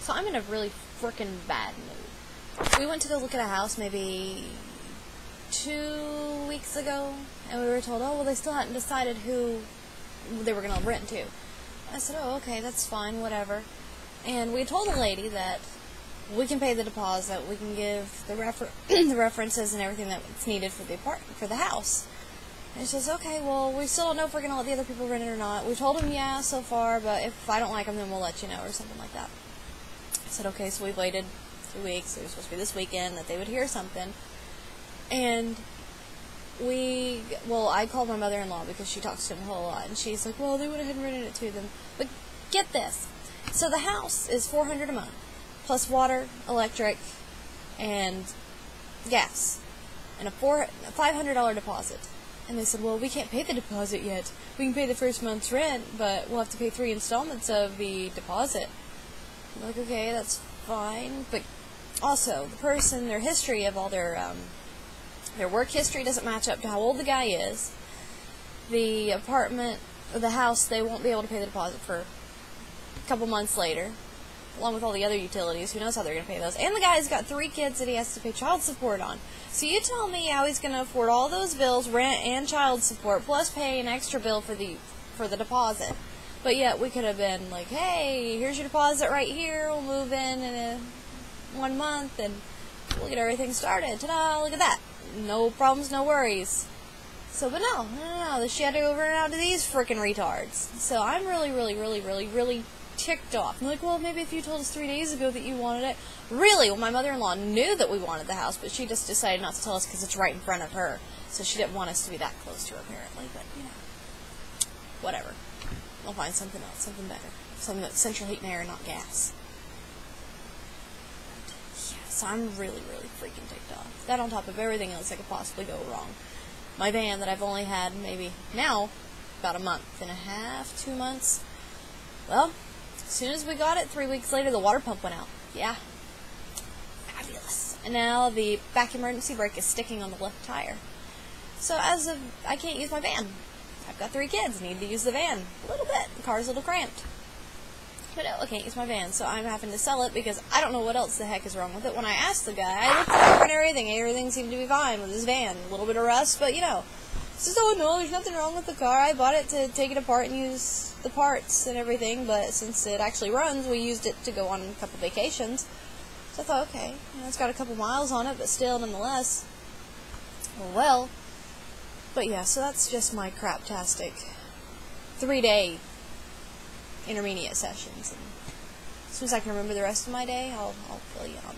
So I'm in a really frickin' bad mood. We went to go look at a house maybe 2 weeks ago, and we were told, oh, well, they still hadn't decided who they were going to rent to. I said, oh, okay, that's fine, whatever. And we told the lady that we can pay the deposit, we can give the the references and everything that's needed for the house. And she says, okay, well, we still don't know if we're going to let the other people rent it or not. We told them, yeah, so far, but if I don't like them, then we'll let you know, or something like that. I said, okay, so we waited 3 weeks. It was supposed to be this weekend that they would hear something. And I called my mother-in-law because she talks to them a whole lot, and she's like, well, they went ahead and rented it to them. But get this. So the house is $400 a month, plus water, electric, and gas, and a $500 deposit. And they said, well, we can't pay the deposit yet. We can pay the first month's rent, but we'll have to pay 3 installments of the deposit. I'm like, okay, that's fine. But also, the person, their history of all their work history doesn't match up to how old the guy is. The apartment, or the house, they won't be able to pay the deposit for a couple months later, along with all the other utilities. Who knows how they're going to pay those. And the guy's got 3 kids that he has to pay child support on. So you tell me how he's going to afford all those bills, rent and child support, plus pay an extra bill for the deposit. But yet we could have been like, hey, here's your deposit right here. We'll move in 1 month and we'll get everything started. Ta-da, look at that. No problems, no worries. So, but no. She had to go run out to these frickin' retards. So I'm really ticked off. I'm like, well, maybe if you told us 3 days ago that you wanted it. Really? Well, my mother-in-law knew that we wanted the house, but she just decided not to tell us because it's right in front of her. So she didn't want us to be that close to her, apparently. But, whatever. I'll find something else, something better. Something that's central heat and air, not gas. Yeah, so I'm really freaking ticked off. That on top of everything else that could possibly go wrong. My van that I've only had maybe now about a month and a half, 2 months. Well, as soon as we got it, 3 weeks later, the water pump went out. Yeah. Fabulous. And now the back emergency brake is sticking on the left tire. So I can't use my van. I've got 3 kids, need to use the van a little bit. The car's a little cramped. But no, I can't use my van, so I'm having to sell it because I don't know what else the heck is wrong with it. When I asked the guy, I looked it over and everything seemed to be fine with his van. A little bit of rust, but says, oh no, there's nothing wrong with the car. I bought it to take it apart and use the parts and everything, but since it actually runs, we used it to go on a couple vacations. So I thought, okay, it's got a couple miles on it, but still, nonetheless, well. But yeah, so that's just my craptastic 3-day intermediate sessions. And as soon as I can remember the rest of my day, I'll fill you on